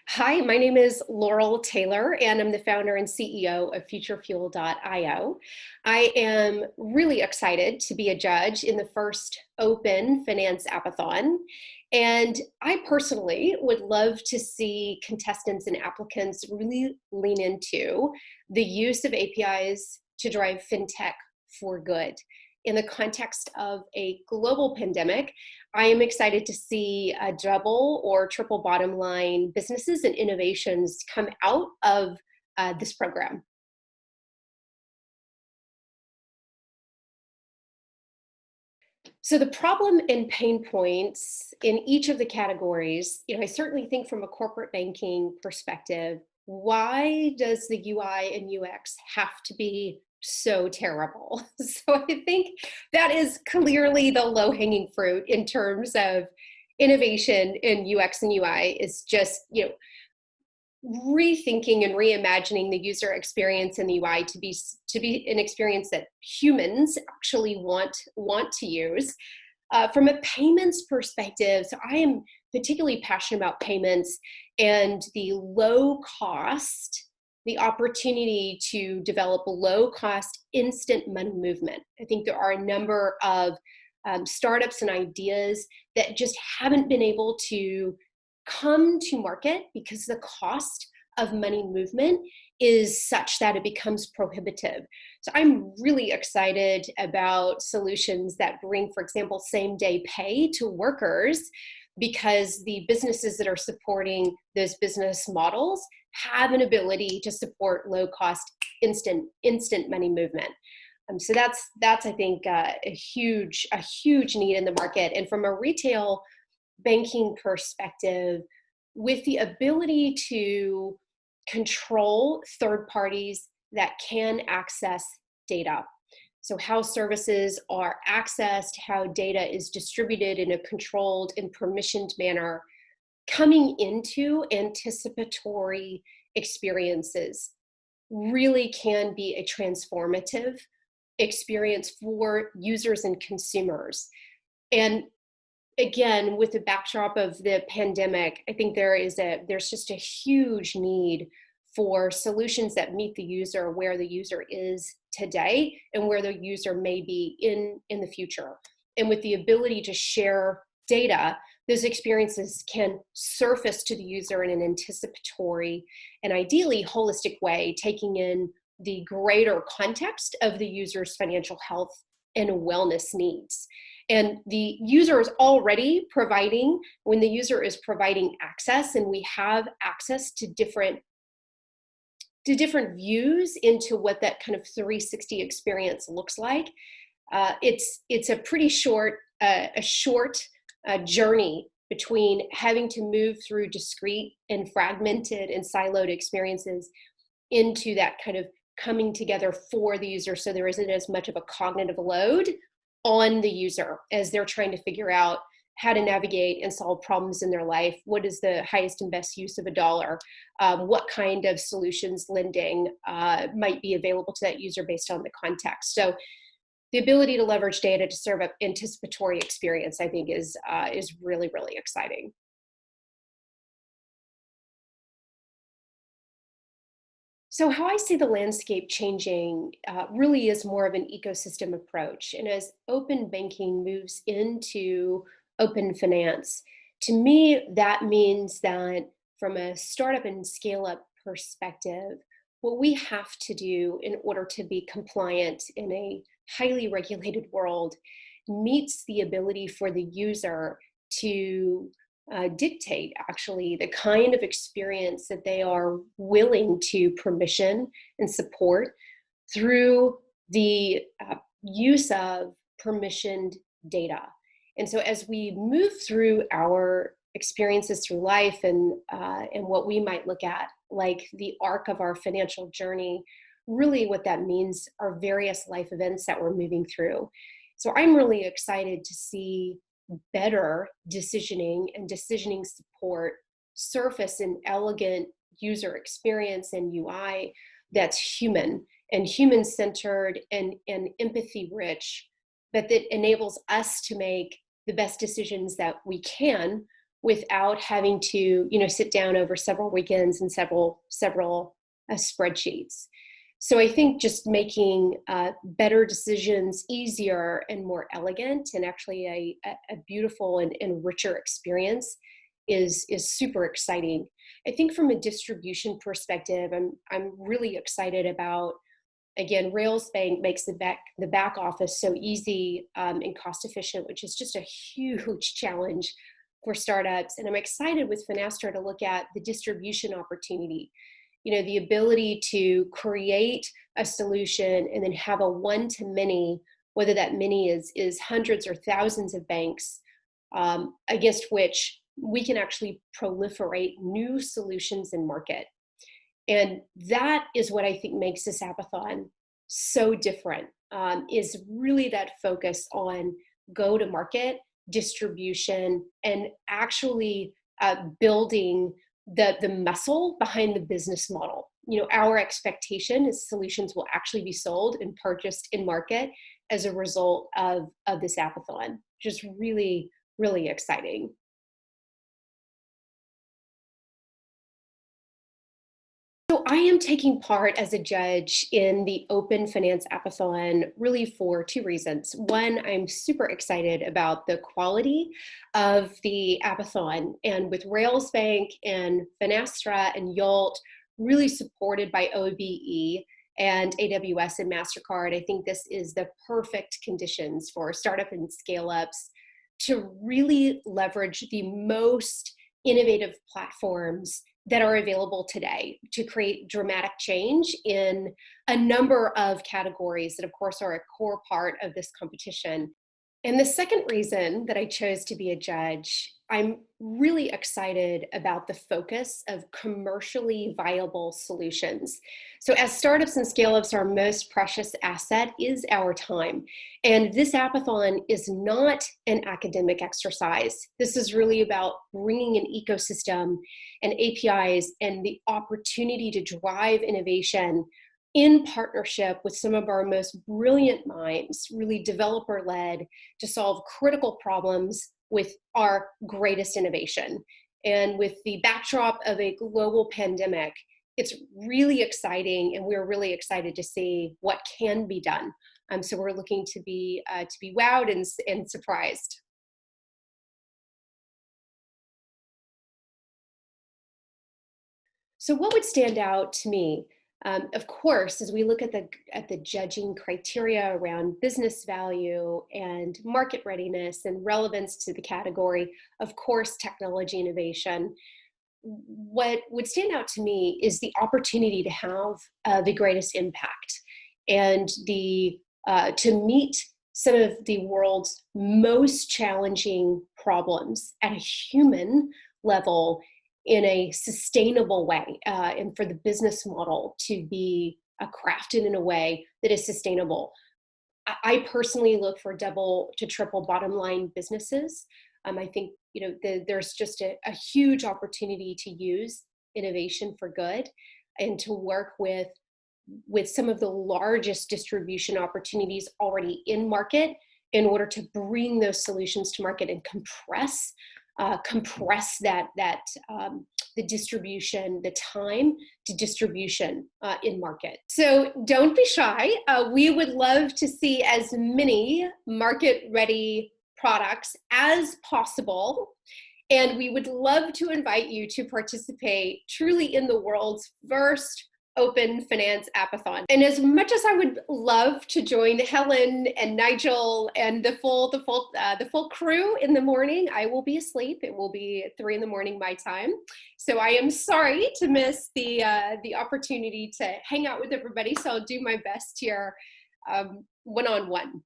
Hi, my name is Laurel Taylor, and I'm the founder and CEO of FutureFuel.io. I am really excited to be a judge in the first Open Finance Appathon. And I personally would love to see contestants and applicants really lean into the use of APIs to drive fintech for good. In the context of a global pandemic, I am excited to see a double or triple bottom line businesses and innovations come out of this program. So the problem and pain points in each of the categories, I certainly think from a corporate banking perspective, why does the UI and UX have to be so terrible? So I think that is clearly the low-hanging fruit in terms of innovation in UX and UI is just, rethinking and reimagining the user experience in the UI to be an experience that humans actually want to use. From a payments perspective, so I am particularly passionate about payments and the low cost, the opportunity to develop low cost instant money movement. I think there are a number of startups and ideas that just haven't been able to come to market because the cost of money movement is such that it becomes prohibitive. So I'm really excited about solutions that bring, for example, same day pay to workers because the businesses that are supporting those business models have an ability to support low cost instant money movement. So that's I think a huge need in the market. And from a retail banking perspective, with the ability to control third parties that can access data. So how services are accessed, how data is distributed in a controlled and permissioned manner, coming into anticipatory experiences really can be a transformative experience for users and consumers. And again, with the backdrop of the pandemic, I think there's just a huge need for solutions that meet the user where the user is today and where the user may be in the future. And with the ability to share data, those experiences can surface to the user in an anticipatory and ideally holistic way, taking in the greater context of the user's financial health and wellness needs. And the user is already providing, when the user is providing access, and we have access to different views into what that kind of 360 experience looks like. It's a pretty short journey between having to move through discrete and fragmented and siloed experiences into that kind of coming together for the user, so there isn't as much of a cognitive load on the user as they're trying to figure out how to navigate and solve problems in their life. What is the highest and best use of a dollar? What kind of solutions lending might be available to that user based on the context? So the ability to leverage data to serve up anticipatory experience, I think, is really, really exciting. So how I see the landscape changing really is more of an ecosystem approach. And as open banking moves into open finance, to me, that means that from a startup and scale up perspective, what we have to do in order to be compliant in a highly regulated world meets the ability for the user to dictate actually the kind of experience that they are willing to permission and support through the use of permissioned data. And so as we move through our experiences through life and what we might look at like the arc of our financial journey, really what that means are various life events that we're moving through. So I'm really excited to see better decisioning and decisioning support surface an elegant user experience and UI that's human and human-centered and empathy rich, but that enables us to make the best decisions that we can without having to, sit down over several weekends and several spreadsheets. So I think just making better decisions easier and more elegant, and actually a beautiful and richer experience is super exciting. I think from a distribution perspective, I'm really excited about, again, Rails Bank makes the back office so easy and cost efficient, which is just a huge challenge for startups. And I'm excited with Finastra to look at the distribution opportunity. The ability to create a solution and then have a one-to-many, whether that many is hundreds or thousands of banks, against which we can actually proliferate new solutions in market. And that is what I think makes this Appathon so different, is really that focus on go-to-market, distribution, and actually building the muscle behind the business model. Our expectation is solutions will actually be sold and purchased in market as a result of this Appathon, which is really, really exciting. So I am taking part as a judge in the Open Finance Appathon really for two reasons. One, I'm super excited about the quality of the Appathon, and with Rails Bank and Finastra and Yolt really supported by OBE and AWS and MasterCard, I think this is the perfect conditions for startup and scale-ups to really leverage the most innovative platforms that are available today to create dramatic change in a number of categories that, of course, are a core part of this competition. And the second reason that I chose to be a judge, I'm really excited about the focus of commercially viable solutions. So as startups and scale-ups, our most precious asset is our time. And this Appathon is not an academic exercise. This is really about bringing an ecosystem and APIs and the opportunity to drive innovation in partnership with some of our most brilliant minds, really developer-led, to solve critical problems with our greatest innovation. And with the backdrop of a global pandemic, it's really exciting, and we're really excited to see what can be done. So we're looking to be wowed and surprised. So what would stand out to me? Of course, as we look at the judging criteria around business value and market readiness and relevance to the category, of course, technology innovation. What would stand out to me is the opportunity to have the greatest impact and to meet some of the world's most challenging problems at a human level in a sustainable way, and for the business model to be crafted in a way that is sustainable. I personally look for double to triple bottom line businesses. I think there's just a huge opportunity to use innovation for good and to work with some of the largest distribution opportunities already in market in order to bring those solutions to market and compress the distribution, the time to distribution in market. So don't be shy. We would love to see as many market-ready products as possible. And we would love to invite you to participate truly in the world's first Open Finance Appathon. And as much as I would love to join Helen and Nigel and the full crew in the morning, I will be asleep. It will be 3 a.m. my time. So I am sorry to miss the opportunity to hang out with everybody. So I'll do my best here one-on-one.